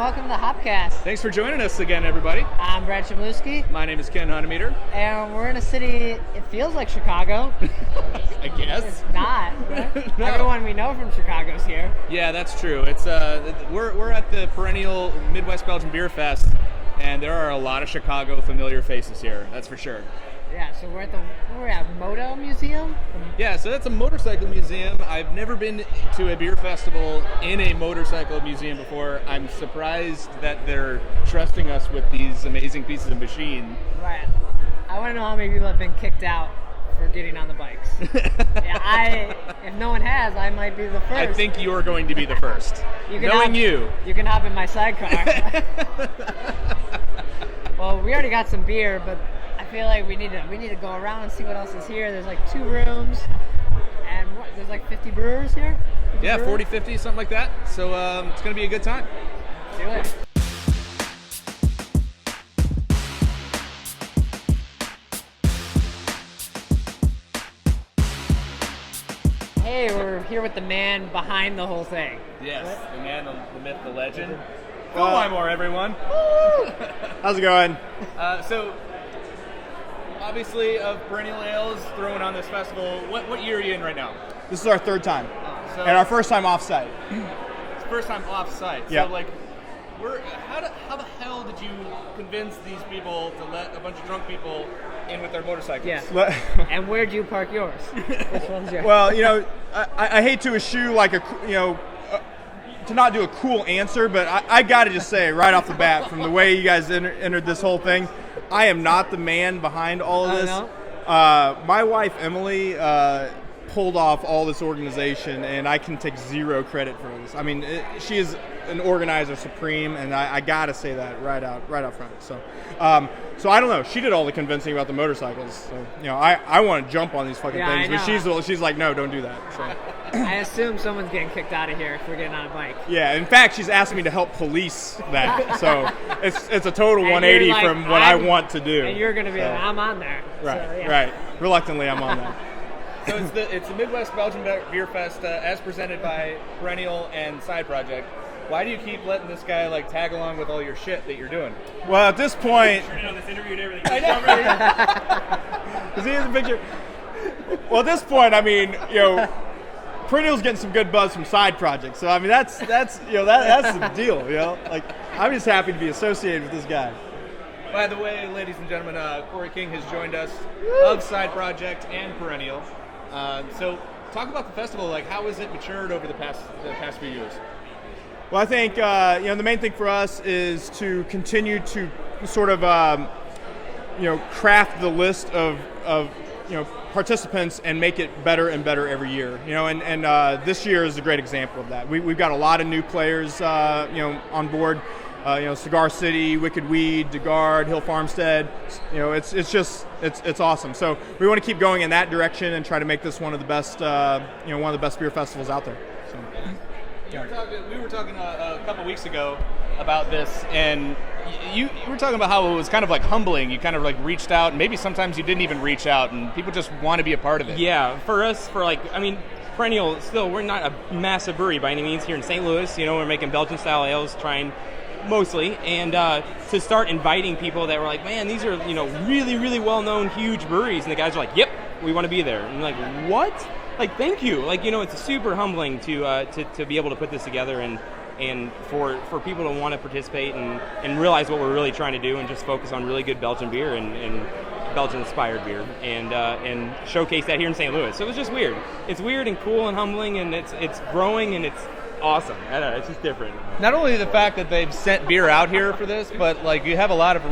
welcome to the Hopcast. Thanks for joining us again, everybody. I'm Brad Chmielewski. My name is Ken Hunnemeder. And we're in a city, it feels like Chicago. I guess. It's not. Right? No. Everyone we know from Chicago's here. Yeah, that's true. It's we're at the Perennial Midwest Belgian Beer Fest, and there are a lot of Chicago familiar faces here. That's for sure. Yeah, so we're at Moto Museum. Yeah, so that's a motorcycle museum. I've never been to a beer festival in a motorcycle museum before. I'm surprised that they're trusting us with these amazing pieces of machine. Right. I want to know how many people have been kicked out for getting on the bikes. Yeah, if no one has, I might be the first. I think you're going to be the first. You can hop in my sidecar. Well, we already got some beer, but I feel like we need to go around and see what else is here. There's like 2 rooms, and there's like 50 brewers here. 50 Yeah, brewers? 40, 50, something like that. So it's going to be a good time. Do it. Hey, we're here with the man behind the whole thing. Yes, What? the man, the myth, the legend. Phil Wymore, everyone. How's it going? So, obviously, of Perennial Ales throwing on this festival, what year are you in right now? This is our 3rd time, So, and our 1st time off-site. it's first time off-site. Yep. So, like, how the hell did you convince these people to let a bunch of drunk people in with their motorcycles? Yeah. And where'd you park yours? Which one's yours? Well, I hate to eschew to not do a cool answer, but I got to just say right off the bat, from the way you guys entered this whole thing, I am not the man behind all of this. No? My wife, Emily, pulled off all this organization, and I can take 0 credit for this. I mean, she is an organizer supreme, and I got to say that right out front. So I don't know. She did all the convincing about the motorcycles. So, I want to jump on these fucking things, but she's like, no, don't do that. So. I assume someone's getting kicked out of here if we're getting on a bike. Yeah, in fact, she's asked me to help police that. So it's a total And 180 you're like, from what I want to do. And you're going to be like, I'm on there. Right, So, yeah. right. Reluctantly, I'm on that. So it's the Midwest Belgian Beer Fest as presented by Perennial and Side Project. Why do you keep letting this guy tag along with all your shit that you're doing? Well, at this point, this interview and everything. because he has a picture. Well, at this point, I mean, Perennial's getting some good buzz from Side Project. So I mean, that's the deal. Like, I'm just happy to be associated with this guy. By the way, ladies and gentlemen, Corey King has joined us of Side Project and Perennial. So talk about the festival. Like, how has it matured over the past few years? Well, I think the main thing for us is to continue to sort of craft the list of participants and make it better and better every year. And this year is a great example of that. We've got a lot of new players on board. Cigar City, Wicked Weed, DeGard, Hill Farmstead. It's awesome. So we want to keep going in that direction and try to make this one of the best beer festivals out there. So. We were talking a couple weeks ago about this, and you were talking about how it was kind of humbling. You kind of reached out, and maybe sometimes you didn't even reach out, and people just want to be a part of it. Yeah, for us, Perennial, still, we're not a massive brewery by any means here in St. Louis. We're making Belgian-style ales, trying mostly, and to start inviting people that were like, man, these are, really, really well-known, huge breweries, and the guys are like, yep, we want to be there. And you're like, what? Thank you. It's super humbling to be able to put this together and for people to want to participate and realize what we're really trying to do and just focus on really good Belgian beer and Belgian-inspired beer and showcase that here in St. Louis. So it was just weird. It's weird and cool and humbling, and it's growing, and it's awesome. I don't know, it's just different. Not only the fact that they've sent beer out here for this, but you have a lot of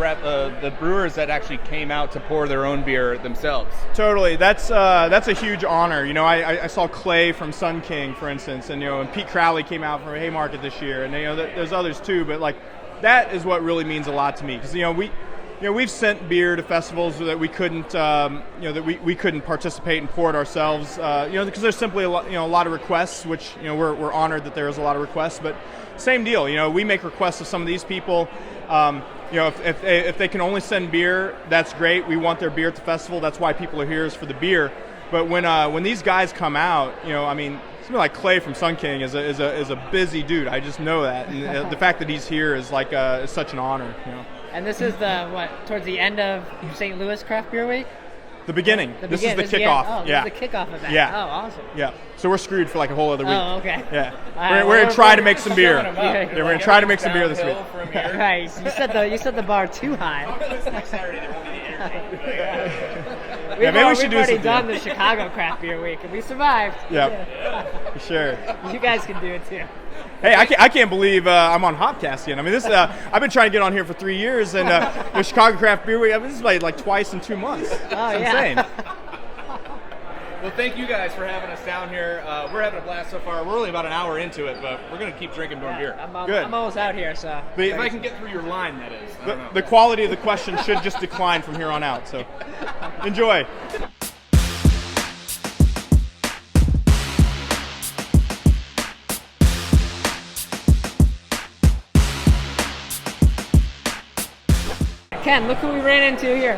the brewers that actually came out to pour their own beer themselves. Totally, that's a huge honor. I saw Clay from Sun King, for instance, and Pete Crowley came out from Haymarket this year, and there's others too. But that is what really means a lot to me, because we've sent beer to festivals that we couldn't we couldn't participate and pour it ourselves, because there's simply a lot of requests, which we're honored that there is a lot of requests. But same deal, we make requests of some of these people. If they can only send beer, that's great. We want their beer at the festival. That's why people are here, is for the beer. But when these guys come out, something like Clay from Sun King is a busy dude. I just know that, and the fact that he's here is like is such an honor. You know. And this is towards the end of St. Louis Craft Beer Week? The beginning. This is the kickoff. This is the kickoff of that. Yeah. Oh, awesome. Yeah. So we're screwed for like a whole other week. Oh, okay. Yeah. Right, we're gonna try to make some beer. Yeah, we're gonna try to make some beer this week. Right. You set the bar too high. Maybe we should do We've already something. done the Chicago Craft Beer Week, and we survived. Yeah. For sure. You guys can do it too. Hey, I can't believe I'm on Hopcast again. I mean, this I've been trying to get on here for 3 years, and the Chicago Craft Beer Week. I mean, this is like twice in 2 months. Oh, it's yeah. insane. Well, thank you guys for having us down here. We're having a blast so far. We're only about an hour into it, but we're going to keep drinking more beer. Good. I'm almost out here, so. If I can get through your line, that is. I don't know. The quality of the question should just decline from here on out. So, enjoy. Ken, look who we ran into here.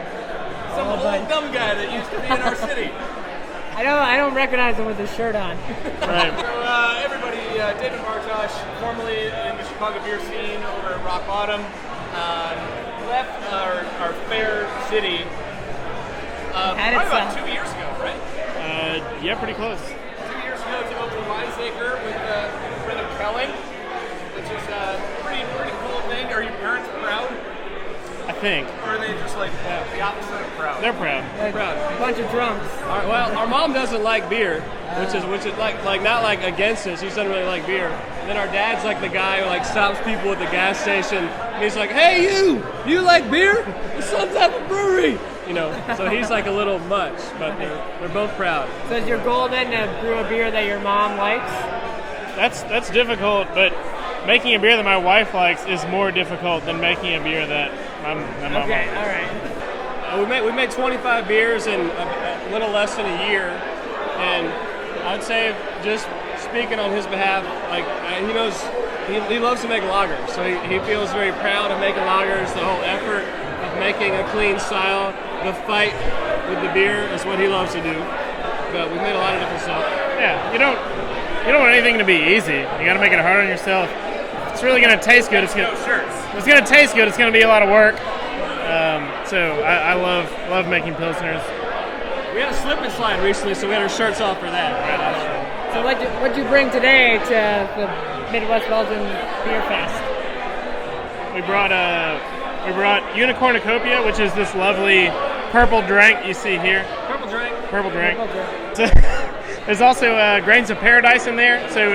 Some old dumb guy that used to be in our city. I don't recognize him with his shirt on. Right. So everybody, David Martosh, formerly in the Chicago beer scene over at Rock Bottom, left our fair city probably about 2 years ago, right? Yeah, pretty close. 2 years ago to open Wiseacre with Rhythm Kelling, which is a pretty cool thing. Are your parents proud? I think. Or are they just like the opposite of proud? They're proud. A bunch of drunks. Our mom doesn't like beer, which is like not like against it. She doesn't really like beer. And then our dad's like the guy who like stops people at the gas station. And he's like, "Hey, you like beer? It's some type of brewery." You know, so he's like a little much, but they're both proud. So is your goal then to brew a beer that your mom likes? That's difficult, but making a beer that my wife likes is more difficult than making a beer that my mom Okay, likes. all right. We made 25 beers in a little less than a year, and I would say, just speaking on his behalf, like he knows he loves to make lagers, so he feels very proud of making lagers. The whole effort of making a clean style, the fight with the beer is what he loves to do. But we've made a lot of different stuff. Yeah, you don't want anything to be easy. You got to make it hard on yourself. If it's really gonna taste good. It's gonna taste good. It's gonna be a lot of work. So I love making pilsners. We had a slip and slide recently, so we had our shirts off for that. So what'd you bring today to the Midwest Belgian Beer Fest? We brought Unicornucopia, which is this lovely purple drink you see here. Purple drink. There's also grains of paradise in there, so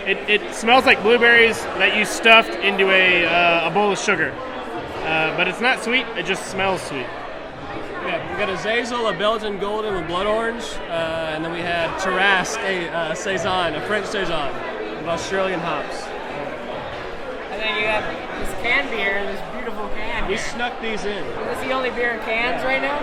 it smells like blueberries that you stuffed into a bowl of sugar. But it's not sweet, it just smells sweet. Yeah, we got a Zazel, a Belgian Golden with blood orange, and then we had Tarasque, a Saison, a French Saison with Australian hops. And then you have this can beer, this beautiful can. We Here. snuck these in. Is this the only beer in cans right now?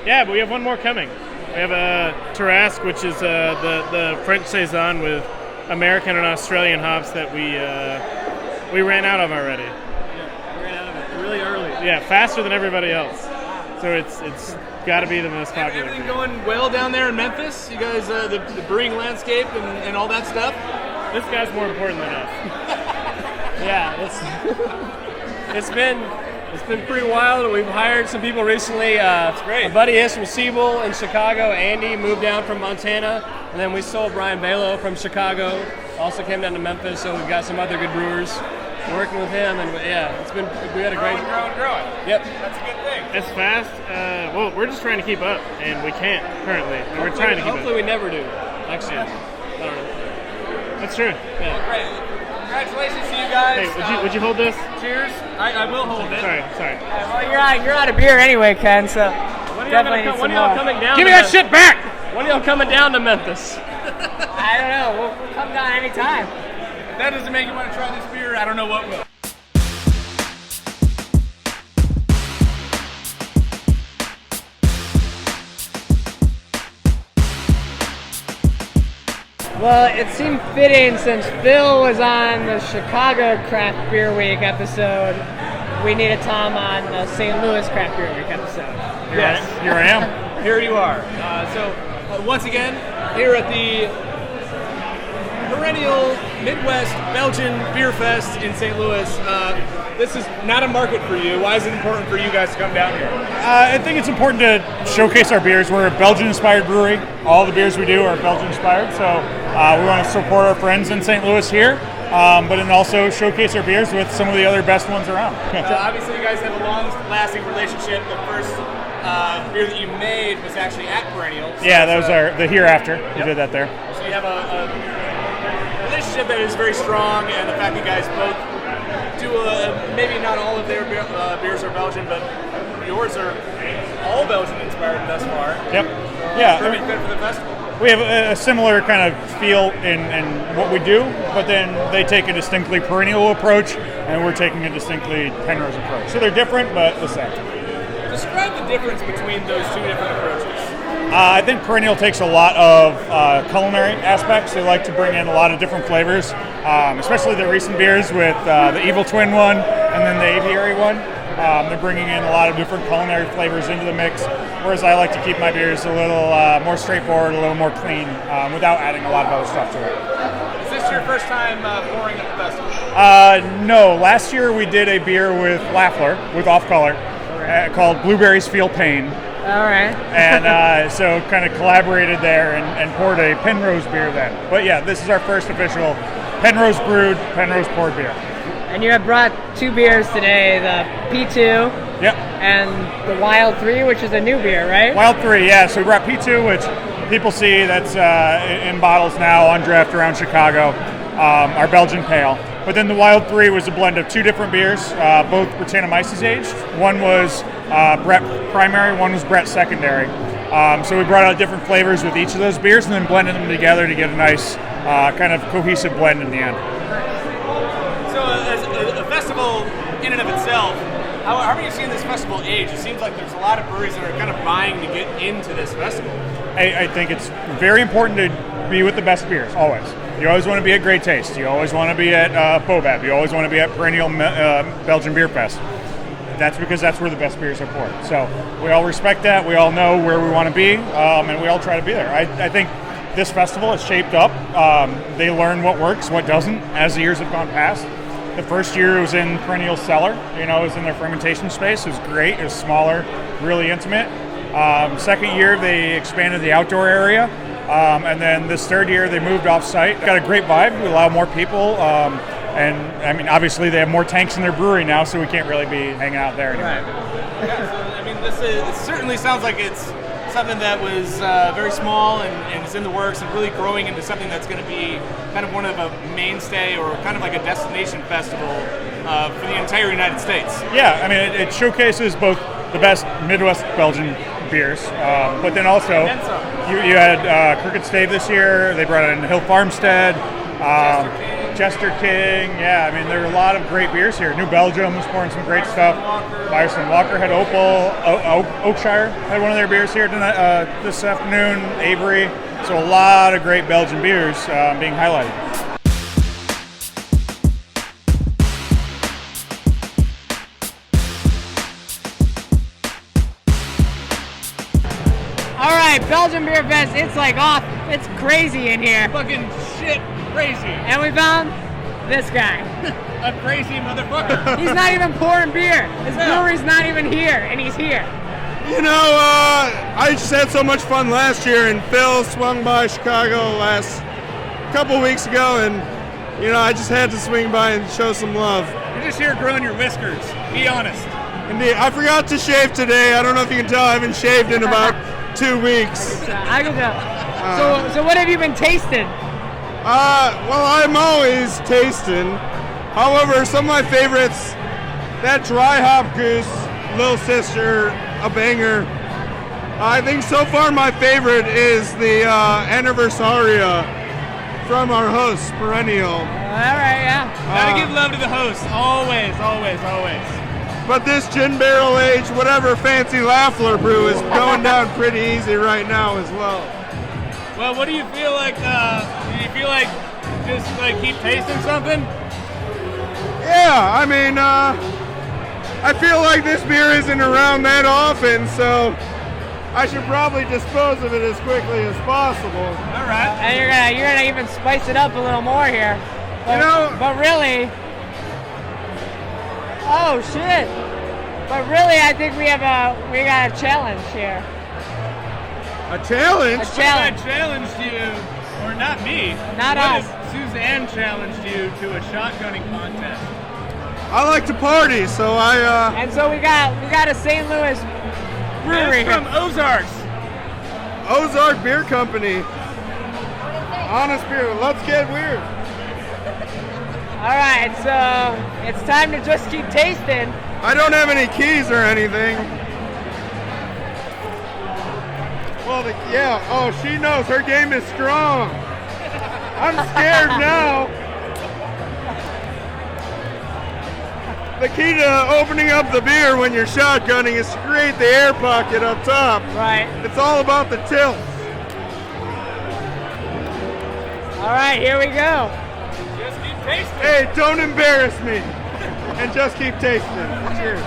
Yeah, but we have one more coming. We have a Tarasque, which is the French Saison with American and Australian hops that we ran out of already. Yeah, we ran out of it really early. Yeah, faster than everybody else. So it's got to be the most popular. Everything beer. going well down there in Memphis? You guys, the brewing landscape and all that stuff? This guy's more important than us. Yeah, it's been pretty wild. We've hired some people recently. It's great. A buddy is from Siebel in Chicago. Andy moved down from Montana, and then we sold Brian Balo from Chicago. Also came down to Memphis, so we've got some other good brewers working with him. And yeah, we had a great. Growing. Yep. That's a good thing. It's fast. Well, we're just trying to keep up, and we can't currently. And we're trying to keep Hopefully up. we never do. Actually, I don't know. That's true. Yeah. Great. Congratulations to you guys. Hey, would you hold this? Cheers. I will hold it. Sorry. Well, you're out of beer anyway, Ken. So When definitely need some are y'all more. coming down? Give me to that shit back! When are y'all coming down to Memphis? I don't know. We'll come down anytime. If that doesn't make you want to try this beer, I don't know what will. Well, it seemed fitting since Phil was on the Chicago Craft Beer Week episode. We needed Tom on the St. Louis Craft Beer Week episode. Yes. Here I am. Here you are. Once again, here at the Perennial Midwest Belgian Beer Fest in St. Louis. This is not a market for you. Why is it important for you guys to come down here? I think it's important to showcase our beers. We're a Belgian-inspired brewery. All the beers we do are Belgian-inspired, so we want to support our friends in St. Louis here, but then also showcase our beers with some of the other best ones around. Obviously, you guys have a long-lasting relationship. The first beer that you made was actually at Perennial. So Yeah, that was the hereafter. We did that there. So you have a relationship that is very strong, and the fact that you guys both do maybe not all of their beers are Belgian, but yours are all Belgian inspired thus far. Yep. So Yeah. it's really good for the festival. We have a similar kind of feel in what we do, but then they take a distinctly perennial approach, and we're taking a distinctly Penrose approach. So they're different, but the same. Describe the difference between those two different approaches. I think Perennial takes a lot of culinary aspects. They like to bring in a lot of different flavors, especially their recent beers with the Evil Twin one and then the Aviary one. They're bringing in a lot of different culinary flavors into the mix, whereas I like to keep my beers a little more straightforward, a little more clean, without adding a lot of other stuff to it. Is this your first time pouring at the festival? No, last year we did a beer with Lafler, with Off Color, called Blueberries Feel Pain. All right. And so kind of collaborated there and poured a Penrose beer then. But yeah, this is our first official Penrose brewed, Penrose poured beer. And you have brought two beers today, the P2 Yep. and the Wild 3, which is a new beer, right? Wild 3, yeah. So we brought P2, which people see that's in bottles now on draft around Chicago, our Belgian Pale. But then the Wild 3 was a blend of two different beers, both Brettanomyces aged. One was Brett primary, one was Brett secondary. So we brought out different flavors with each of those beers and then blended them together to get a nice kind of cohesive blend in the end. So as a festival in and of itself, how are you seeing this festival age? It seems like there's a lot of breweries that are kind of vying to get into this festival. I think it's very important to be with the best beers, always. You always want to be at Great Taste. You always want to be at POBAB. You always want to be at Perennial Belgian Beer Fest. That's because that's where the best beers are poured. So we all respect that. We all know where we want to be, and we all try to be there. I think this festival is shaped up. They learn what works, what doesn't, as the years have gone past. The first year it was in Perennial's cellar. It was in their fermentation space. It was great. It was smaller, really intimate. Second year they expanded the outdoor area. And then this third year they moved off-site. Got a great vibe. We allow more people. And I mean, obviously they have more tanks in their brewery now, so we can't really be hanging out there anymore. Right. Yeah, so, I mean, it certainly sounds like it's something that was very small and is in the works and really growing into something that's going to be kind of one of a mainstay or kind of like a destination festival for the entire United States. Yeah, I mean, it showcases both the best Midwest Belgian beers, but then also you had Crooked Stave this year. They brought in Hill Farmstead, Chester King. Yeah, I mean, there are a lot of great beers here. New Belgium was pouring some great stuff. Myerson Walker had Opal. Oakshire had one of their beers here tonight, this afternoon. Avery. So a lot of great Belgian beers being highlighted. All right, Belgian Beer Fest, it's like off. It's crazy in here. Fucking shit crazy. And we found this guy. A crazy motherfucker. He's not even pouring beer. His brewery's not even here, and he's here. I just had so much fun last year, and Phil swung by Chicago last couple weeks ago, and I just had to swing by and show some love. You're just here growing your whiskers. Be honest. Indeed, I forgot to shave today. I don't know if you can tell. I haven't shaved in about 2 weeks. I can tell. So what have you been tasting? Well, I'm always tasting. However, some of my favorites, that Dry Hop Goose, Little Sister, a banger. I think so far my favorite is the Anniversaria from our host, Perennial. All right, yeah. Gotta give love to the host. Always, always, always. But this gin barrel aged, whatever fancy Lafler brew is going down pretty easy right now as well. Well, what do you feel like? Do you feel like just like keep tasting something? Yeah, I mean, I feel like this beer isn't around that often, so I should probably dispose of it as quickly as possible. All right. And you're gonna even spice it up a little more here. But really, oh shit! But really, I think we got a challenge here. A challenge? A challenge. I challenged you, or not me. Not What us. if Suzanne challenged you to a shotgunning contest? I like to party, so I And so we got a St. Louis brewery That's from here. Ozarks. Ozark Beer Company. Honest beer. Let's get weird. All right, so it's time to just keep tasting. I don't have any keys or anything. Well, oh, she knows. Her game is strong. I'm scared now. The key to opening up the beer when you're shotgunning is to create the air pocket up top. Right. It's all about the tilt. All right, here we go. Just keep tasting. Hey, don't embarrass me. And just keep tasting. Cheers.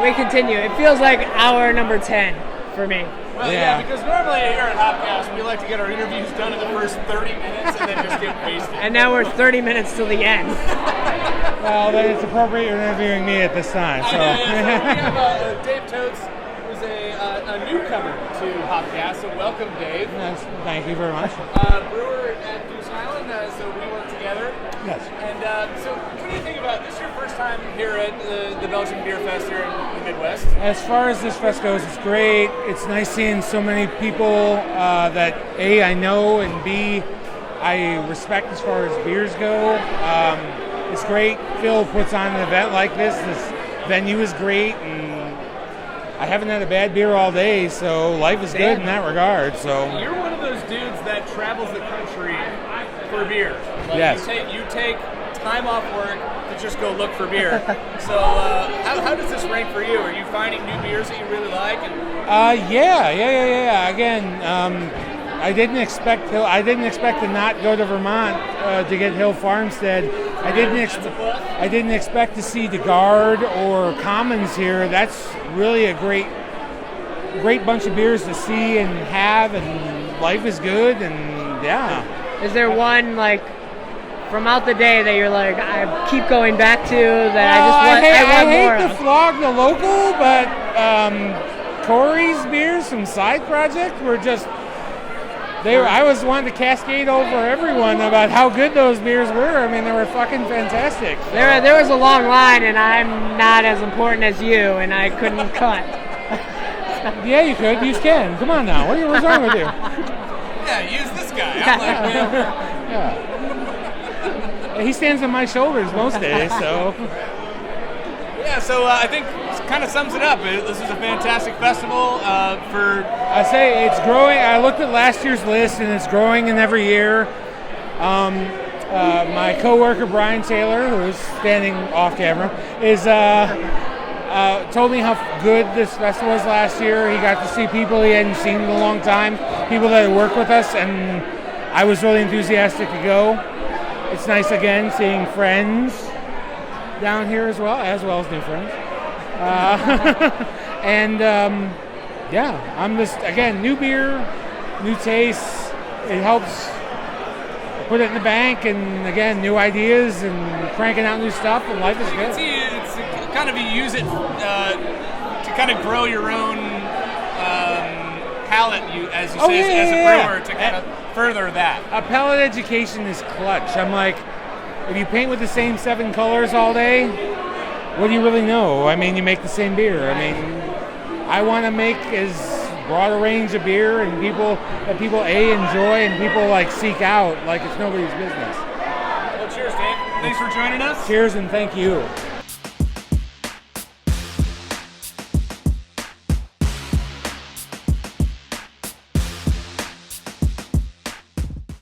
We continue. It feels like hour number 10 for me. Well, yeah, because normally here at Hopcast, we like to get our interviews done in the first 30 minutes and then just get wasted. And now we're 30 minutes till the end. Well, then it's appropriate you're interviewing me at this time. So. So we have Dave Totes, who's a newcomer to Hopcast, so welcome, Dave. Yes, thank you very much. Brewer at Goose Island, so we work together. Yes. And so what do you think about this? Is your first time here at the Belgian Beer Fest here in the Midwest? As far as this fest goes, it's great. It's nice seeing so many people that A, I know, and B, I respect as far as beers go. It's great. Phil puts on an event like this. This venue is great, and I haven't had a bad beer all day, so life is good in that regard. So You're one of those dudes that travels the country for beer. Like Yes. You take time off work to just go look for beer. So how does this rank for you? Are you finding new beers that you really like? Yeah. Again, I didn't expect to not go to Vermont to get Hill Farmstead. I didn't expect to see the Guard or Commons here. That's really a great bunch of beers to see and have, and life is good, and yeah. Is there one, like, from out the day that you're like, I keep going back to, that I want more I hate of? to flog the local, but Corey's beers from Side Project were just... I was wanting to cascade over everyone about how good those beers were. I mean, they were fucking fantastic. There was a long line, and I'm not as important as you, and I couldn't cut. Yeah, you could. Use Ken. Come on now. What's wrong with you? Yeah, use this guy. I'm like, Yeah. He stands on my shoulders most days, so... Yeah, so I think it kind of sums it up. This is a fantastic festival I say it's growing. I looked at last year's list, and it's growing in every year. My coworker Brian Taylor, who's standing off camera, is told me how good this festival was last year. He got to see people he hadn't seen in a long time, people that had worked with us, and I was really enthusiastic to go. It's nice again seeing friends down here as well as new friends. And I'm just, again, new beer, new tastes. It helps put it in the bank, and again, new ideas and cranking out new stuff, and life is you can good. see it's kind of, you use it to kind of grow your own palate, as you say, as a brewer, to kind of further that. A palate education is clutch. I'm like, if you paint with the same 7 colors all day, what do you really know? I mean, you make the same beer. I mean, I want to make as broad a range of beer and that people enjoy and people like seek out like it's nobody's business. Well, cheers, Dave. Thanks for joining us. Cheers and thank you.